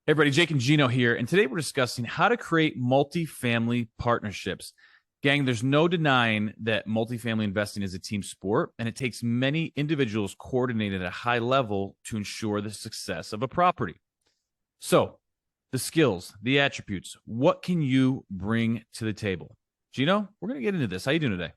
Hey, everybody, Jake and Gino here, and today we're discussing how to create multifamily partnerships. Gang, there's no denying that multifamily investing is a team sport, and it takes many individuals coordinated at a high level to ensure the success of a property. So, the skills, the attributes, what can you bring to the table? Gino, we're going to get into this. How you doing today?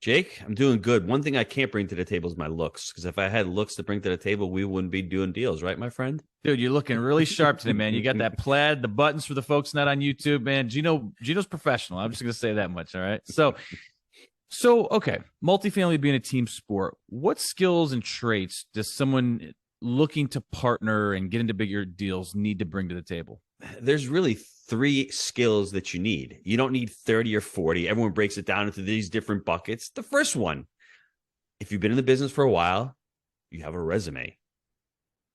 Jake, I'm doing good. One thing I can't bring to the table is my looks, because if I had looks to bring to the table, we wouldn't be doing deals, right, my friend? Dude, you're looking really sharp today, man. You got that plaid, the buttons for the folks not on YouTube, man. Gino's professional. I'm just going to say that much, all right? So okay, multifamily being a team sport, what skills and traits does someone looking to partner and get into bigger deals need to bring to the table? There's really three skills that you need. You don't need 30 or 40. Everyone breaks it down into these different buckets. The first one, if you've been in the business for a while, you have a resume,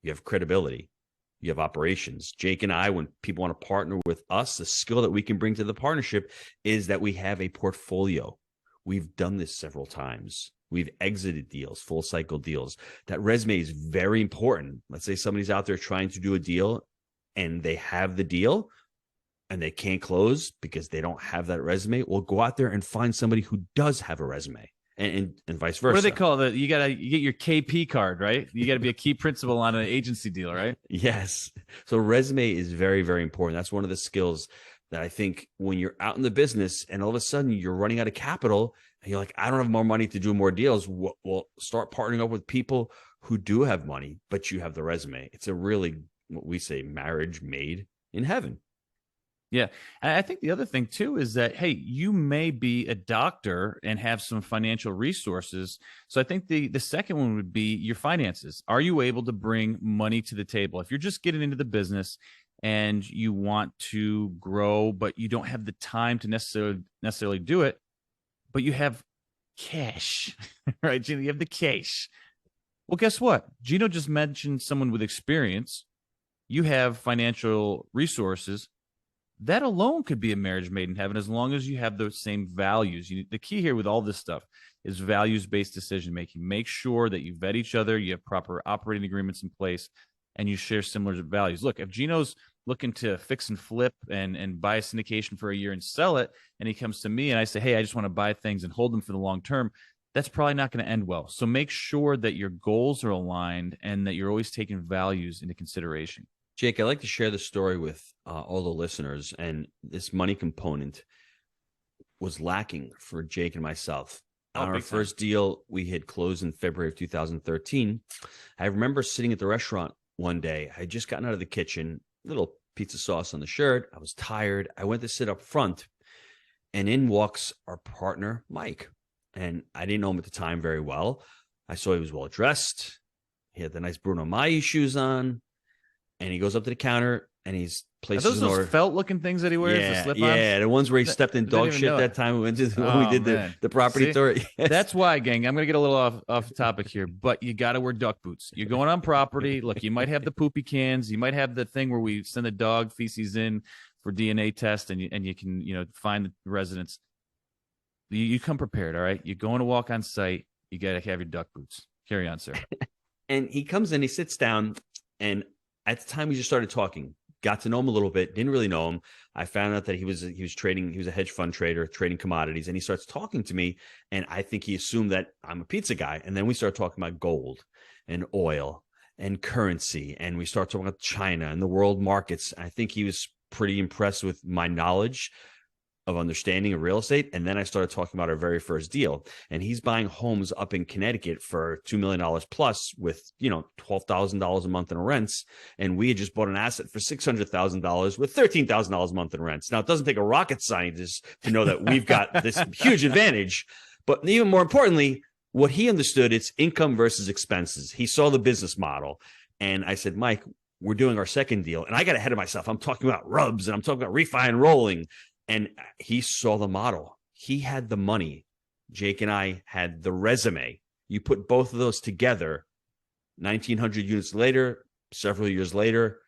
you have credibility, you have operations. Jake and I, when people want to partner with us, the skill that we can bring to the partnership is that we have a portfolio. We've done this several times. We've exited deals, full cycle deals. That resume is very important. Let's say somebody's out there trying to do a deal and they have the deal and they can't close because they don't have that resume. Well, go out there and find somebody who does have a resume and vice versa. What do they call it? You get your KP card, right? You got to be a key principal on an agency deal, right? Yes. So resume is very, very important. That's one of the skills that I think when you're out in the business and all of a sudden you're running out of capital and you're like, I don't have more money to do more deals. Well, start partnering up with people who do have money, but you have the resume. It's a really, what we say, marriage made in heaven. Yeah. And I think the other thing too is that, hey, you may be a doctor and have some financial resources. So I think the second one would be your finances. Are you able to bring money to the table? If you're just getting into the business and you want to grow, but you don't have the time to necessarily do it, but you have cash, right? Gino, you have the cash. Well, guess what? Gino just mentioned someone with experience. You have financial resources. That alone could be a marriage made in heaven as long as you have those same values. The key here with all this stuff is values-based decision making. Make sure that you vet each other, you have proper operating agreements in place, and you share similar values. Look, if Gino's looking to fix and flip and buy a syndication for a year and sell it, and he comes to me and I say, hey, I just want to buy things and hold them for the long term, that's probably not going to end well. So make sure that your goals are aligned and that you're always taking values into consideration. Jake, I'd like to share the story with all the listeners, and this money component was lacking for Jake and myself. On our first deal, we had closed in February of 2013. I remember sitting at the restaurant one day. I had just gotten out of the kitchen, little pizza sauce on the shirt. I was tired. I went to sit up front, and in walks our partner, Mike. And I didn't know him at the time very well. I saw he was well dressed. He had the nice Bruno Maier shoes on. And he goes up to the counter and he's places an order. Those felt-looking things that he wears? Yeah, the slip-ons? yeah, the ones where he stepped in dog shit that time we did the property tour. Yes. That's why, gang. I'm gonna get a little off topic here, but you got to wear duck boots. You're going on property. Look, you might have the poopy cans. You might have the thing where we send the dog feces in for DNA test, and you can find the residents. You come prepared, all right. You're going to walk on site. You got to have your duck boots. Carry on, sir. And he comes in, he sits down, and at the time we just started talking, got to know him a little bit, didn't really know him. I found out that he was trading, he was a hedge fund trader, trading commodities, and he starts talking to me, and I think he assumed that I'm a pizza guy. And then we start talking about gold and oil and currency, and we start talking about China and the world markets. I think he was pretty impressed with my knowledge of understanding of real estate. And then I started talking about our very first deal, and he's buying homes up in Connecticut for $2 million plus with, $12,000 a month in rents. And we had just bought an asset for $600,000 with $13,000 a month in rents. Now, it doesn't take a rocket scientist to know that we've got this huge advantage, but even more importantly, what he understood, it's income versus expenses. He saw the business model. And I said, Mike, we're doing our second deal. And I got ahead of myself. I'm talking about rubs and I'm talking about refi and rolling. And he saw the model. He had the money. Jake and I had the resume. You put both of those together, 1,900 units later, several years later,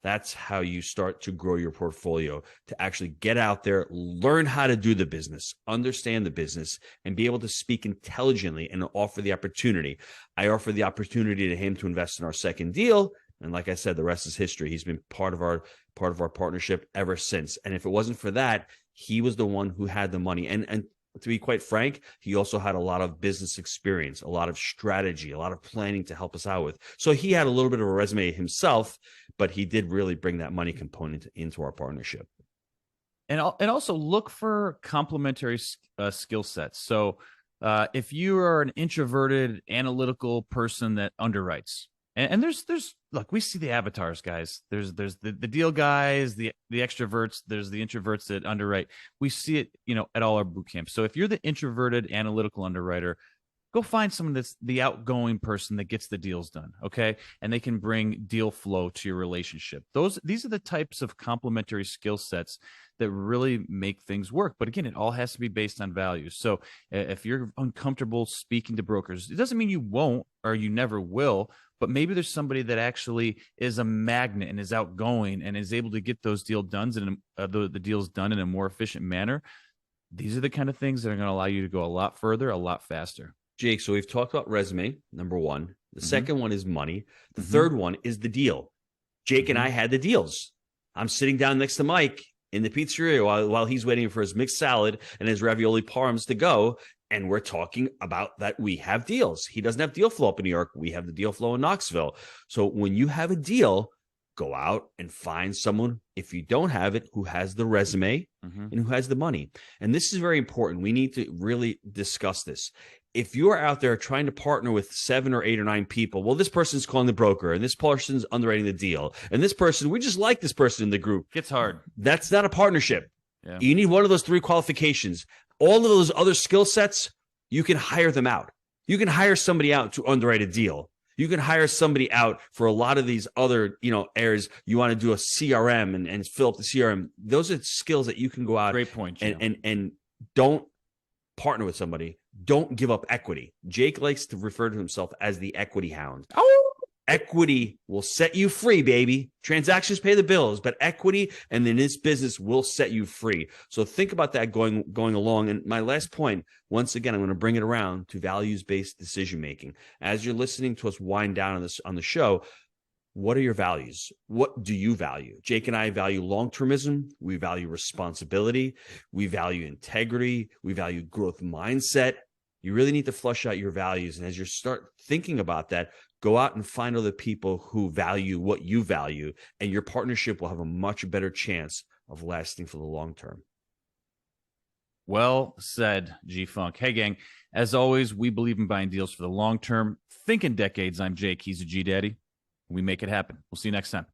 that's how you start to grow your portfolio, to actually get out there, learn how to do the business, understand the business, and be able to speak intelligently and offer the opportunity. I offered the opportunity to him to invest in our second deal. And like I said, the rest is history. He's been part of our partnership ever since. And if it wasn't for that, he was the one who had the money. And to be quite frank, he also had a lot of business experience, a lot of strategy, a lot of planning to help us out with. So he had a little bit of a resume himself, but he did really bring that money component into our partnership. And also look for complementary skill sets. So if you are an introverted, analytical person that underwrites, and there's look, we see the avatars, guys. There's the deal guys, the extroverts. There's the introverts that underwrite. We see it, at all our boot camps. So if you're the introverted, analytical underwriter, go find someone that's the outgoing person that gets the deals done, okay? And they can bring deal flow to your relationship. These are the types of complementary skill sets that really make things work. But again, it all has to be based on values. So if you're uncomfortable speaking to brokers, it doesn't mean you won't or you never will, but maybe there's somebody that actually is a magnet and is outgoing and is able to get those deals done the deals done in a more efficient manner. These are the kind of things that are going to allow you to go a lot further, a lot faster. Jake, so we've talked about resume, number one. The second one is money. The Mm-hmm. third one is the deal. Jake and I had the deals. I'm sitting down next to Mike in the pizzeria while he's waiting for his mixed salad and his ravioli parms to go. And we're talking about that we have deals. He doesn't have deal flow up in New York. We have the deal flow in Knoxville. So when you have a deal, go out and find someone, if you don't have it, who has the resume and who has the money. And this is very important. We need to really discuss this. If you are out there trying to partner with 7 or 8 or 9 people, well, this person's calling the broker and this person's underwriting the deal. And this person, we just like this person in the group. Gets hard. That's not a partnership. Yeah. You need one of those 3 qualifications. All of those other skill sets, you can hire them out. You can hire somebody out to underwrite a deal. You can hire somebody out for a lot of these other, areas. You want to do a CRM and fill up the CRM. Those are skills that you can go out. Great point, Gino. and don't partner with somebody. Don't give up equity. Jake likes to refer to himself as the equity hound. Oh, equity will set you free, baby. Transactions pay the bills, but equity and then this business will set you free. So think about that going along. And my last point, once again, I'm going to bring it around to values-based decision making. As you're listening to us wind down on the show, what are your values? What do you value? Jake and I value long-termism. We value responsibility. We value integrity. We value growth mindset. You really need to flush out your values. And as you start thinking about that, go out and find other people who value what you value, and your partnership will have a much better chance of lasting for the long term. Well said, G-Funk. Hey, gang, as always, we believe in buying deals for the long term. Think in decades. I'm Jake. He's a G-Daddy. We make it happen. We'll see you next time.